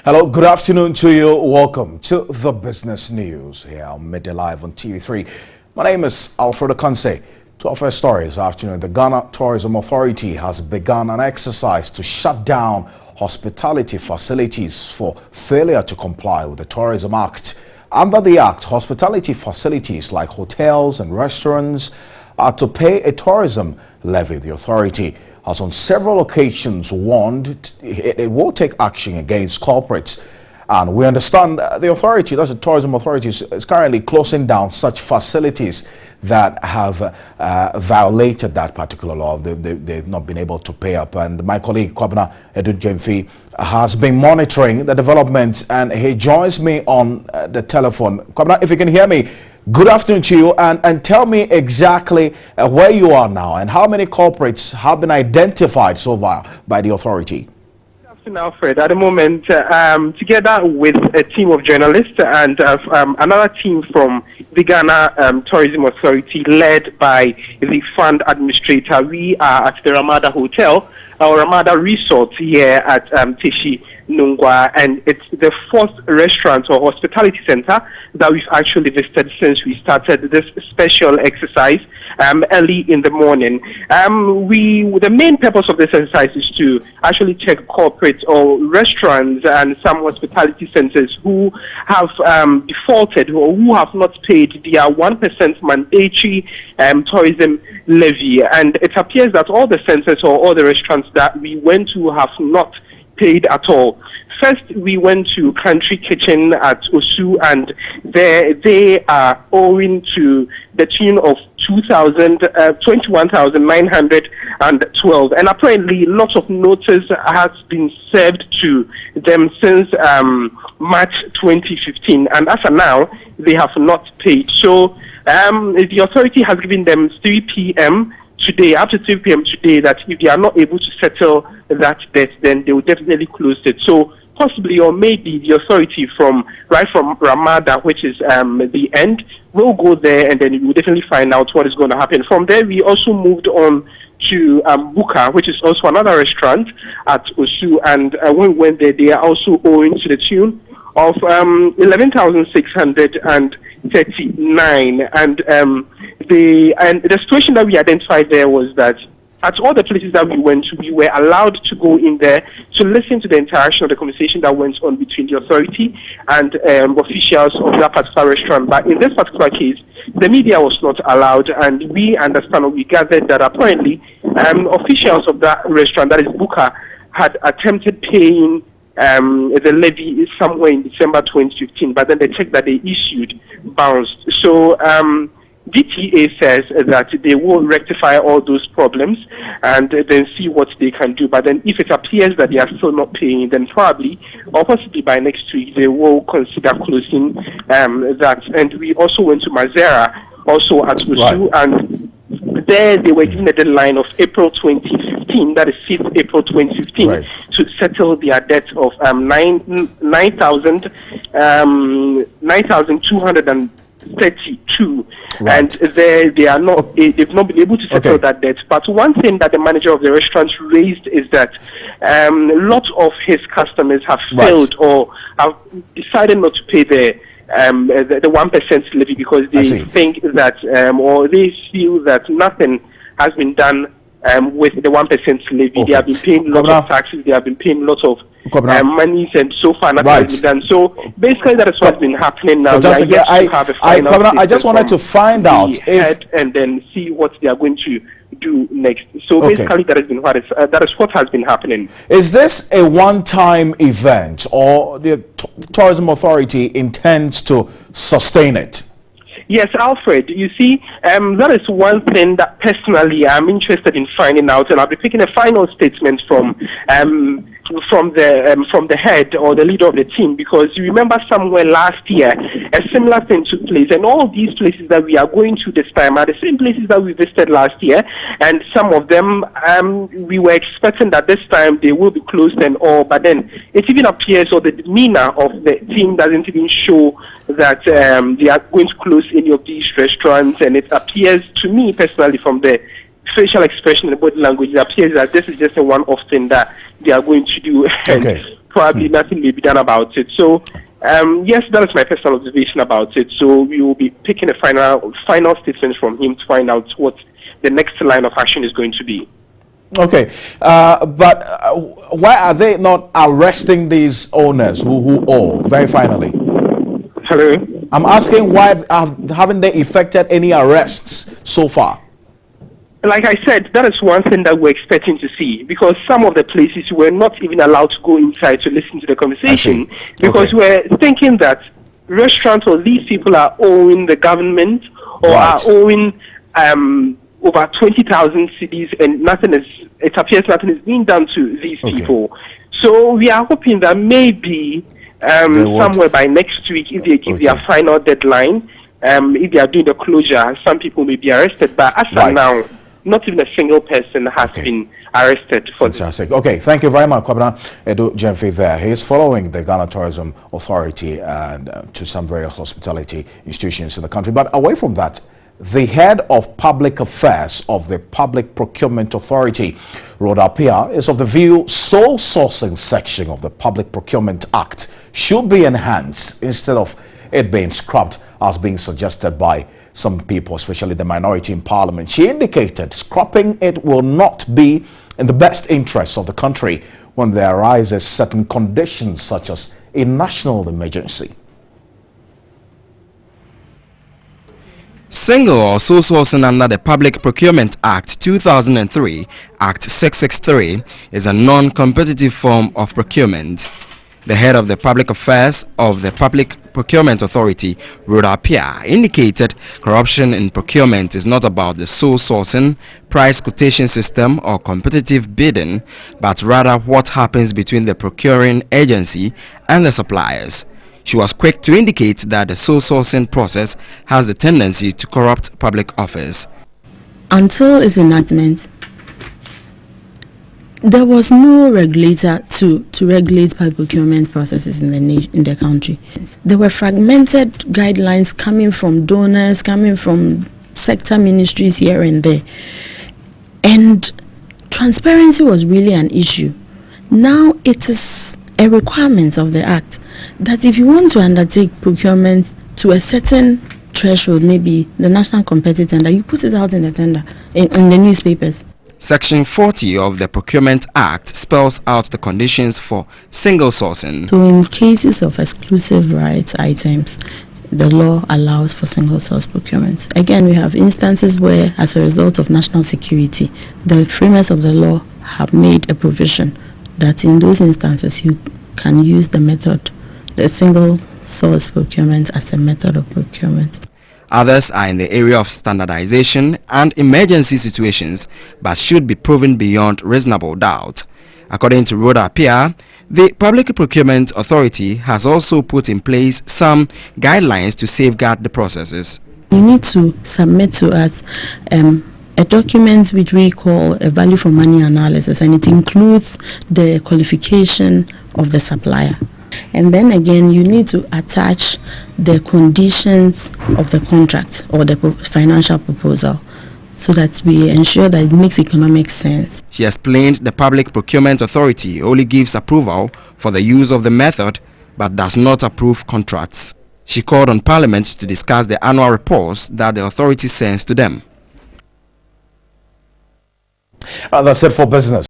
Hello, good afternoon to you. Welcome to the business news here on MiddayLive on TV3. My name is Alfredo Conce. To our first story this afternoon, the Ghana Tourism Authority has begun an exercise to shut down hospitality facilities for failure to comply with the Tourism Act. Under the Act, hospitality facilities like hotels and restaurants are to pay a tourism levy. The authority has on several occasions warned it will take action against corporates. And we understand the authority, that's the tourism authority, is currently closing down such facilities that have violated that particular law. They've not been able to pay up. And my colleague, Kwabena Edu-Jemfi, has been monitoring the developments, and he joins me on the telephone. Kwabena, if you can hear me, good afternoon to you, and tell me exactly where you are now and how many corporates have been identified so far by the authority. Alfred, at the moment, together with a team of journalists and another team from the Ghana Tourism Authority led by the fund administrator, we are at the Ramada Hotel, our Ramada Resort here at Tishi Nungwa, and it's the fourth restaurant or hospitality center that we've actually visited since we started this special exercise early in the morning. The main purpose of this exercise is to actually check corporate or restaurants and some hospitality centers who have defaulted or who have not paid their 1% mandatory tourism levy. And it appears that all the centers or all the restaurants that we went to have not paid at all. First, we went to Country Kitchen at Osu, and they are owing to the tune of 21,912, and apparently lots of notice has been served to them since March 2015, and as of now, they have not paid. So the authority has given them 3 p.m. today, up to 3 p.m. today, that if they are not able to settle that debt, then they will definitely close it. So possibly or maybe the authority from Ramada, which is the end, will go there, and then we will definitely find out what is going to happen. From there, we also moved on to Buka, which is also another restaurant at Osu, and when we went there, they are also owing to the tune of 11,639, and the situation that we identified there was that at all the places that we went to, we were allowed to go in there to listen to the interaction of the conversation that went on between the authority and officials of that particular restaurant. But in this particular case, the media was not allowed, and we understand or we gathered that apparently officials of that restaurant, that is Buka, had attempted paying the levy somewhere in December 2015, but then the check that they issued bounced. So DTA says that they will rectify all those problems and then see what they can do. But then if it appears that they are still not paying, then probably or possibly by next week they will consider closing that. And we also went to Mazera, also at Usu, and there they were given a deadline of April 2015, that is 5th April 2015, right, to settle their debt of 9,232, right, and they are not, they've not been able to settle that debt. But one thing that the manager of the restaurant raised is that lots of his customers have failed or have decided not to pay the 1% levy because they think that or they feel that nothing has been done with the 1% levy. They have been paying lots of taxes, they have been paying lots of monies, and so far nothing has been done. So basically that is what's been happening now. So I just wanted to find out if and then see what they are going to do next. So basically that is what has been happening. Is this a one-time event, or the tourism authority intends to sustain it? Yes, Alfred, you see, that is one thing that personally I'm interested in finding out, and I'll be picking a final statement from the head or the leader of the team, because you remember somewhere last year a similar thing took place, and all of these places that we are going to this time are the same places that we visited last year, and some of them we were expecting that this time they will be closed and all, but then it even appears, or the demeanor of the team doesn't even show that they are going to close any of these restaurants, and it appears to me personally from the facial expression and body language, it appears that this is just a one-off thing that they are going to do. And probably nothing may be done about it. So, yes, that is my personal observation about it. So we will be picking a final statement from him to find out what the next line of action is going to be. Okay, but why are they not arresting these owners who owe? Very finally. Hello? I'm asking why haven't they effected any arrests so far? Like I said, that is one thing that we're expecting to see, because some of the places were not even allowed to go inside to listen to the conversation, because we're thinking that restaurants or these people are owing the government or are owing over 20,000 cedis, and it appears nothing is being done to these people. So we are hoping that maybe somewhere by next week, if they give their final deadline, if they are doing the closure, some people may be arrested. But as of now, not even a single person has been arrested for Fantastic. Okay, thank you very much, Kwabena Edu Jemfe there. He is following the Ghana Tourism Authority and to some various hospitality institutions in the country. But away from that, the head of public affairs of the Public Procurement Authority, Rhoda Pia, is of the view sole sourcing section of the Public Procurement Act should be enhanced instead of it being scrapped as being suggested by some people, especially the minority in parliament. She indicated scrapping it will not be in the best interests of the country when there arises certain conditions such as a national emergency. Single or sole sourcing under the Public Procurement Act 2003, Act 663, is a non-competitive form of procurement. The head of the Public Affairs of the Public Procurement Authority, Rhoda Pia, indicated corruption in procurement is not about the sole sourcing, price quotation system or competitive bidding, but rather what happens between the procuring agency and the suppliers. She was quick to indicate that the sole sourcing process has a tendency to corrupt public office. Until its enactment, there was no regulator to regulate public procurement processes in the country. There were fragmented guidelines coming from donors, coming from sector ministries here and there. And transparency was really an issue. Now it is a requirement of the Act that if you want to undertake procurement to a certain threshold, maybe the national competitive tender, you put it out in the tender, in the newspapers. Section 40 of the Procurement Act spells out the conditions for single sourcing. So in cases of exclusive rights items, the law allows for single source procurement. Again, we have instances where, as a result of national security, the framers of the law have made a provision that in those instances you can use the method, the single source procurement, as a method of procurement. Others are in the area of standardization and emergency situations, but should be proven beyond reasonable doubt. According to Rhoda Pia, the Public Procurement Authority has also put in place some guidelines to safeguard the processes. You need to submit to us a document which we call a value for money analysis, and it includes the qualification of the supplier. And then again, you need to attach the conditions of the contract or the financial proposal so that we ensure that it makes economic sense. She explained the Public Procurement Authority only gives approval for the use of the method but does not approve contracts. She called on Parliament to discuss the annual reports that the authority sends to them. That's it for business.